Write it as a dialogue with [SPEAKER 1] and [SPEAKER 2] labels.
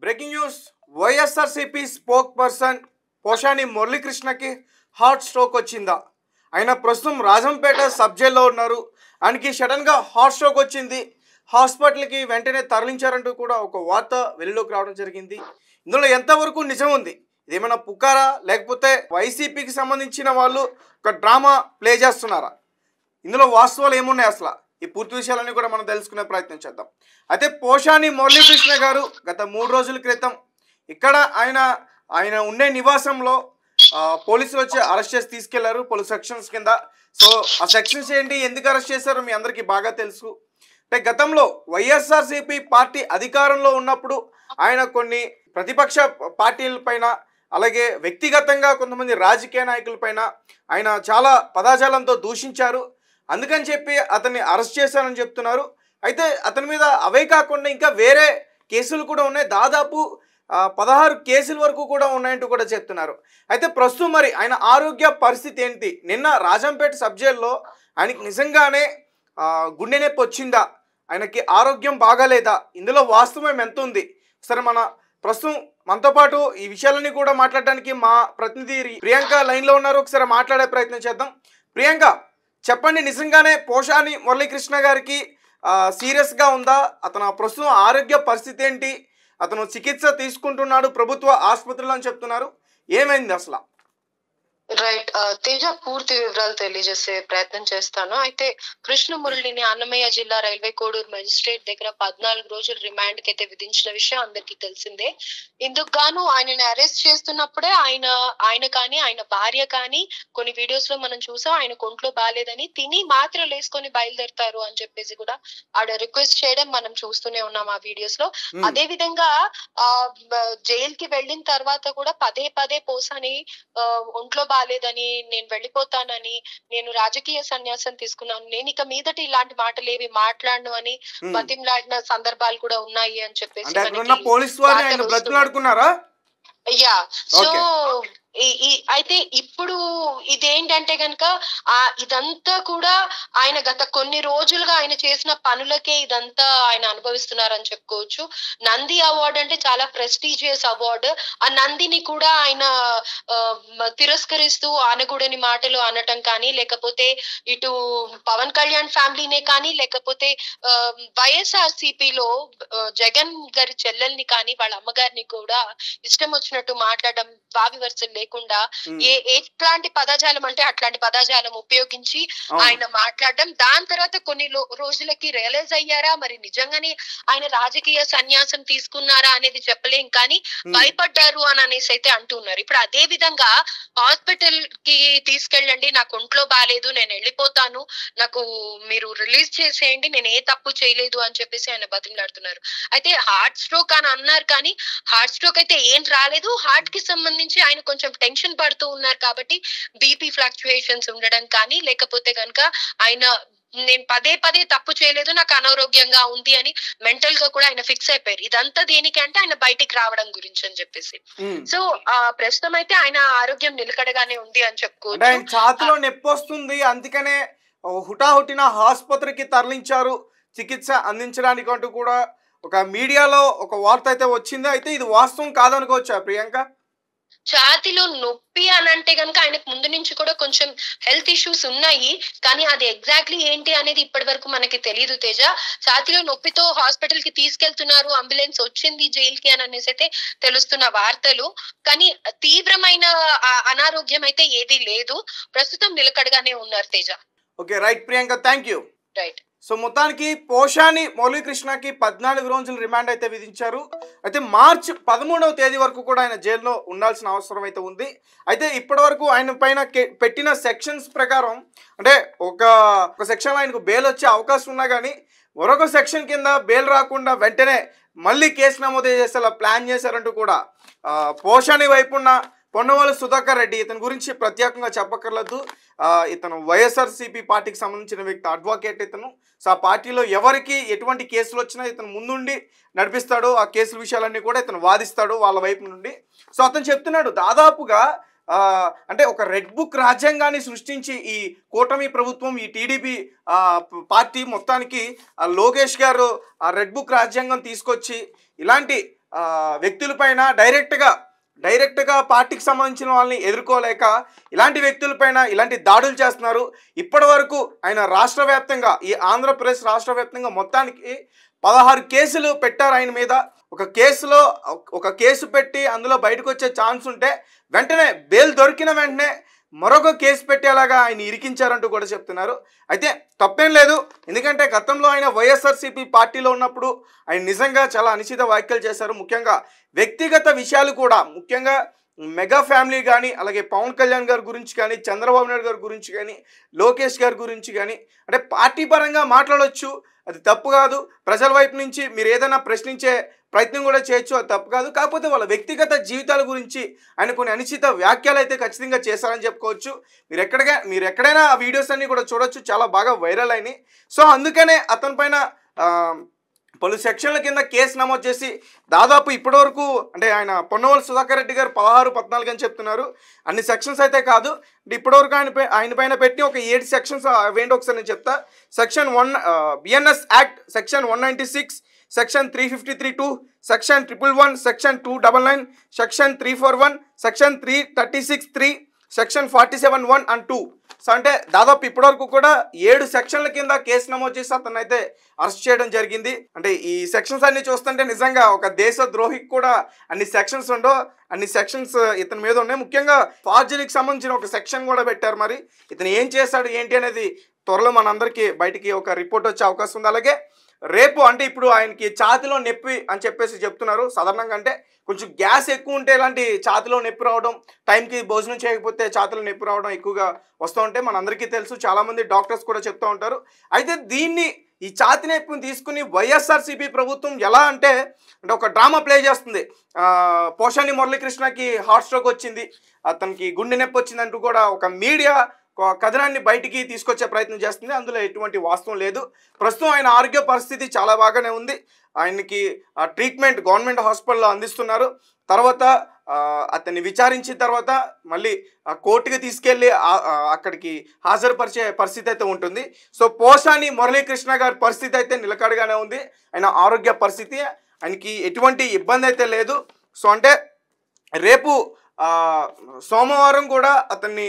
[SPEAKER 1] Breaking news YSRCP spokesperson Posani మురళీకృష్ణకి heart stroke వచ్చిందా? ఆయన ప్రస్తుతం రాజంపేట సబ్ జైల్లో ఉన్నారు. ఆయనకి సడన్గా హార్ట్ స్ట్రోక్ వచ్చింది. హాస్పిటల్కి వెంటనే తరలించారంటూ కూడా ఒక వార్త వెలుగులోకి రావడం జరిగింది. ఇందులో ఎంతవరకు నిజం ఉంది? ఇదేమైనా పుకారా, లేకపోతే వైసీపీకి సంబంధించిన వాళ్ళు ఒక డ్రామా ప్లే చేస్తున్నారా? ఇందులో వాస్తవాలు ఏమున్నాయి అసలు? ఈ పూర్తి విషయాలన్నీ కూడా మనం తెలుసుకునే ప్రయత్నం చేద్దాం. అయితే పోషాని మురళీకృష్ణ గారు గత 3 రోజుల క్రితం ఇక్కడ ఆయన ఉండే నివాసంలో పోలీసులు వచ్చి అరెస్ట్ చేసి తీసుకెళ్లారు పలు సెక్షన్స్ కింద. సో ఆ సెక్షన్స్ ఏంటి, ఎందుకు అరెస్ట్ చేశారో మీ అందరికీ బాగా తెలుసు. అంటే గతంలో వైఎస్ఆర్సీపీ పార్టీ అధికారంలో ఉన్నప్పుడు ఆయన కొన్ని ప్రతిపక్ష పార్టీలపైన, అలాగే వ్యక్తిగతంగా కొంతమంది రాజకీయ నాయకులపైన ఆయన చాలా పదజాలంతో దూషించారు. అందుకని చెప్పి అతన్ని అరెస్ట్ చేశారని చెప్తున్నారు. అయితే అతని మీద అవే కాకుండా ఇంకా వేరే కేసులు కూడా ఉన్నాయి. దాదాపు 16 కేసుల వరకు కూడా ఉన్నాయంటూ కూడా చెప్తున్నారు. అయితే ప్రస్తుతం మరి ఆయన ఆరోగ్య పరిస్థితి ఏంటి? నిన్న రాజంపేట సబ్ జైల్లో ఆయనకి నిజంగానే గుండె నొప్పి వచ్చిందా? ఆయనకి ఆరోగ్యం బాగాలేదా? ఇందులో వాస్తవం ఎంత ఉంది? సరే, ప్రస్తుతం మనతో పాటు ఈ విషయాలన్నీ కూడా మాట్లాడడానికి మా ప్రతినిధి ప్రియాంక లైన్లో ఉన్నారు. ఒకసారి మాట్లాడే ప్రయత్నం చేద్దాం. ప్రియాంక, చెప్పండి, నిజంగానే పోషాని మురళీకృష్ణ గారికి సీరియస్గా ఉందా? అతను ప్రస్తుతం ఆరోగ్య పరిస్థితి ఏంటి? అతను చికిత్స తీసుకుంటున్నాడు ప్రభుత్వ ఆసుపత్రిలో అని చెప్తున్నారు. ఏమైంది అసలు?
[SPEAKER 2] రైట్. తేజ, పూర్తి వివరాలు తెలియజేసే ప్రయత్నం చేస్తాను. అయితే కృష్ణమురళిని అన్నమయ్య జిల్లా రైల్వే కోడూరు మెజిస్ట్రేట్ దగ్గర 14 రోజులు రిమాండ్ కి అయితే విధించిన విషయం అందరికీ తెలిసిందే. ఇందుకు గాను ఆయనని అరెస్ట్ చేస్తున్నప్పుడే ఆయన కానీ ఆయన భార్య కానీ కొన్ని వీడియోస్ లో మనం చూసాం, ఆయన ఒంట్లో బాగాలేదని తిని మాత్రలు వేసుకొని బయలుదేరుతారు అని చెప్పేసి కూడా ఆడ రిక్వెస్ట్ చేయడం మనం చూస్తూనే ఉన్నాం ఆ వీడియోస్ లో. అదే విధంగా జైల్ కి వెళ్ళిన తర్వాత కూడా పదే పదే పోసాని ఒంట్లో బాలేదని, నేను వెళ్ళిపోతానని, నేను రాజకీయ సన్యాసం తీసుకున్నాను, నేను ఇక మీదటి ఇలాంటి మాటలు ఏవి మాట్లాడను అని బతిమలాడిన సందర్భాలు కూడా ఉన్నాయి అని చెప్పేసి సో అయితే ఇప్పుడు ఇదేంటంటే గనక ఇదంతా కూడా ఆయన గత కొన్ని రోజులుగా ఆయన చేసిన పనులకే ఇదంతా ఆయన అనుభవిస్తున్నారని చెప్పుకోవచ్చు. నంది అవార్డు అంటే చాలా ప్రెస్టీజియస్ అవార్డు. ఆ నందిని కూడా ఆయన తిరస్కరిస్తూ అనకూడని మాటలు అనటం కానీ, లేకపోతే ఇటు పవన్ కళ్యాణ్ ఫ్యామిలీనే కానీ, లేకపోతే వైఎస్ఆర్సీపీలో జగన్ గారి చెల్లెల్ని కానీ వాళ్ళ అమ్మగారిని కూడా ఇష్టం వచ్చినట్టు మాట్లాడడం, వావి వరుసలు లేకుండా ఎట్లాంటి పదజాలం అంటే అట్లాంటి పదజాలం ఉపయోగించి ఆయన మాట్లాడడం. దాని తర్వాత కొన్ని రోజులకి రియలైజ్ అయ్యారా, మరి నిజంగానే ఆయన రాజకీయ సన్యాసం తీసుకున్నారా అనేది చెప్పలేం, కానీ భయపడ్డారు అని అనేసి అయితే అంటున్నారు. ఇప్పుడు అదే విధంగా హాస్పిటల్ కి తీసుకెళ్ళండి, నాకు ఒంట్లో బాగాలేదు, నేను వెళ్ళిపోతాను, నాకు మీరు రిలీజ్ చేసేయండి, నేను ఏ తప్పు చేయలేదు అని చెప్పేసి ఆయన బతిమలాడుతున్నారు. అయితే హార్ట్ స్ట్రోక్ అని అన్నారు, కానీ హార్ట్ స్ట్రోక్ అయితే ఏం రాలేదు. హార్ట్ కి సంబంధించి ఆయన కొంచెం టెన్షన్ పడుతూ ఉన్నారు కాబట్టి బీపీ ఫ్లక్చుయేషన్స్ ఉండడం కానీ, లేకపోతే కనుక ఆయన నేను పదే పదే తప్పు చేయలేదు, నాకు అనారోగ్యంగా ఉంది అని మెంటల్ గా కూడా ఆయన ఫిక్స్ అయిపోయారు. ఇదంతా దేనికంటే ఆయన బయటికి రావడం గురించి అని చెప్పేసి. సో ప్రస్తుతం అయితే ఆయన ఆరోగ్యం నిలకడగానే ఉంది అని చెప్పుకోవచ్చు.
[SPEAKER 1] ఛాతిలో నొప్పి వస్తుంది, అందుకనే హుటాహుటిన ఆసుపత్రికి తరలించారు చికిత్స అందించడానికి అంటూ కూడా ఒక మీడియాలో ఒక వార్త అయితే వచ్చింది. అయితే ఇది వాస్తవం కాదనుకోవచ్చా ప్రియాంక?
[SPEAKER 2] ఛాతిలో నొప్పి అని అంటే గనక ఆయనకు ముందు నుంచి కూడా కొంచెం హెల్త్ ఇష్యూస్ ఉన్నాయి, కానీ అది ఎగ్జాక్ట్లీ ఏంటి అనేది ఇప్పటి వరకు మనకి తెలియదు తేజ. ఛాతిలో నొప్పితో హాస్పిటల్ కి తీసుకెళ్తున్నారు, అంబులెన్స్ వచ్చింది జైల్ కి అని అనేసి అయితే తెలుస్తున్న వార్తలు, కానీ తీవ్రమైన అనారోగ్యం అయితే ఏది లేదు. ప్రస్తుతం నిలకడగానే ఉన్నారు Teja.
[SPEAKER 1] Okay, right Priyanka, thank you.
[SPEAKER 2] Right.
[SPEAKER 1] So మొత్తానికి పోషాని మురళీకృష్ణకి 14 రోజులు రిమాండ్ అయితే విధించారు. అయితే మార్చి 13వ తేదీ వరకు కూడా ఆయన జైల్లో ఉండాల్సిన అవసరం అయితే ఉంది. అయితే ఇప్పటి వరకు ఆయన పైన పెట్టిన సెక్షన్స్ ప్రకారం అంటే ఒక సెక్షన్లో ఆయనకు బెయిల్ వచ్చే అవకాశం ఉన్నా కానీ మరొక సెక్షన్ కింద బెయిల్ రాకుండా వెంటనే మళ్ళీ కేసు నమోదు చేసేలా ప్లాన్ చేశారంటూ కూడా పోషాని వైపున్న పొన్నవాళ్ళు సుధాకర్ రెడ్డి, ఇతని గురించి ప్రత్యేకంగా చెప్పక్కర్లేదు. ఇతను వైఎస్ఆర్సీపీ పార్టీకి సంబంధించిన వ్యక్తి, అడ్వకేట్ ఇతను. సో ఆ పార్టీలో ఎవరికి ఎటువంటి కేసులు వచ్చినా ఇతను ముందుండి నడిపిస్తాడు. ఆ కేసుల విషయాలన్నీ కూడా ఇతను వాదిస్తాడు వాళ్ళ వైపు నుండి. సో అతను చెప్తున్నాడు, దాదాపుగా అంటే ఒక రెడ్ బుక్ రాజ్యాంగాన్ని సృష్టించి ఈ కూటమి ప్రభుత్వం, ఈ టీడీపీ పార్టీ మొత్తానికి లోకేష్ గారు ఆ రెడ్ బుక్ రాజ్యాంగం తీసుకొచ్చి ఇలాంటి వ్యక్తులపైన డైరెక్ట్గా పార్టీకి సంబంధించిన వాళ్ళని ఎదుర్కోలేక ఇలాంటి వ్యక్తులపైన ఇలాంటి దాడులు చేస్తున్నారు. ఇప్పటి వరకు ఆయన రాష్ట్ర వ్యాప్తంగా, ఈ ఆంధ్రప్రదేశ్ రాష్ట్ర వ్యాప్తంగా మొత్తానికి 16 కేసులు పెట్టారు ఆయన మీద. ఒక కేసు పెట్టి అందులో బయటకు వచ్చే ఛాన్స్ ఉంటే వెంటనే బెయిల్ దొరికిన వెంటనే మరొక కేసు పెట్టేలాగా ఆయన ఇరికించారంటూ కూడా చెప్తున్నారు. అయితే తప్పేం లేదు, ఎందుకంటే గతంలో ఆయన వైఎస్ఆర్సీపీ పార్టీలో ఉన్నప్పుడు ఆయన నిజంగా చాలా అనుచిత వ్యాఖ్యలు చేశారు. ముఖ్యంగా వ్యక్తిగత విషయాలు కూడా, ముఖ్యంగా మెగా ఫ్యామిలీ కానీ, అలాగే పవన్ కళ్యాణ్ గారి గురించి కానీ, చంద్రబాబు నాయుడు గారి గురించి కానీ, లోకేష్ గారి గురించి కానీ, అంటే పార్టీ పరంగా మాట్లాడవచ్చు, అది తప్పు కాదు. ప్రజల వైపు నుంచి మీరు ఏదైనా ప్రశ్నించే ప్రయత్నం కూడా చేయొచ్చు, అది తప్పు కాదు. కాకపోతే వాళ్ళ వ్యక్తిగత జీవితాల గురించి ఆయన కొన్ని అనుచిత వ్యాఖ్యలు అయితే ఖచ్చితంగా చేశారని చెప్పుకోవచ్చు. మీరు ఎక్కడైనా ఆ వీడియోస్ అన్నీ కూడా చూడొచ్చు, చాలా బాగా వైరల్ అయినాయి. సో అందుకనే అతని పైన పలు సెక్షన్ల కింద కేసు నమోదు చేసి దాదాపు ఇప్పటివరకు, అంటే ఆయన పొన్నవోలు సుధాకర్ రెడ్డి గారు 16, 14 అని చెప్తున్నారు. అన్ని సెక్షన్స్ అయితే కాదు, ఇప్పటివరకు ఆయన పైన పెట్టి ఒక 7 సెక్షన్స్ అవేంటి ఒకసారి నేను చెప్తా. Section 1 BNS act section 196, section 353(2), section 111, section 299, section 341, section 336(3), section 47(1) and 2. So అంటే దాదాపు ఇప్పటివరకు కూడా 7 సెక్షన్ల కింద కేసు నమోదు చేసి అతను అయితే అరెస్ట్ చేయడం జరిగింది. అంటే ఈ సెక్షన్స్ అన్ని చూస్తుంటే నిజంగా ఒక దేశ ద్రోహికి కూడా అన్ని సెక్షన్స్ ఉండో, అన్ని సెక్షన్స్ ఇతని మీద ఉన్నాయి. ముఖ్యంగా ఫార్జరీకి సంబంధించిన ఒక సెక్షన్ కూడా పెట్టారు. మరి ఇతను ఏం చేశాడు ఏంటి అనేది త్వరలో మనందరికీ బయటికి ఒక రిపోర్ట్ వచ్చే అవకాశం ఉంది. అలాగే రేపు, అంటే ఇప్పుడు ఆయనకి ఛాతిలో నొప్పి అని చెప్పేసి చెప్తున్నారు. సాధారణంగా అంటే కొంచెం గ్యాస్ ఎక్కువ ఉంటే ఇలాంటి ఛాతిలో నొప్పి రావడం, టైంకి భోజనం చేయకపోతే ఛాతిలో నొప్పి రావడం ఎక్కువగా వస్తూ ఉంటే మనందరికీ తెలుసు, చాలామంది డాక్టర్స్ కూడా చెప్తూ ఉంటారు. అయితే ఈ ఛాతి నొప్పిని తీసుకుని వైఎస్ఆర్సీపీ ప్రభుత్వం ఎలా అంటే ఒక డ్రామా ప్లే చేస్తుంది. పోషాని మురళీకృష్ణకి హార్ట్ స్ట్రోక్ వచ్చింది, అతనికి గుండె నొప్పి వచ్చిందంటూ కూడా ఒక మీడియా కథనాన్ని బయటికి తీసుకొచ్చే ప్రయత్నం చేస్తుంది. అందులో ఎటువంటి వాస్తవం లేదు. ప్రస్తుతం ఆయన ఆరోగ్య పరిస్థితి చాలా బాగానే ఉంది. ఆయనకి ట్రీట్మెంట్ గవర్నమెంట్ హాస్పిటల్లో అందిస్తున్నారు. తర్వాత అతన్ని విచారించిన తర్వాత మళ్ళీ కోర్టుకి తీసుకెళ్ళి అక్కడికి హాజరుపరిచే పరిస్థితి అయితే ఉంటుంది. సో పోషాని మురళీకృష్ణ గారి పరిస్థితి అయితే నిలకడగానే ఉంది. ఆయన ఆరోగ్య పరిస్థితి, ఆయనకి ఎటువంటి ఇబ్బంది అయితే లేదు. సో అంటే రేపు సోమవారం కూడా అతన్ని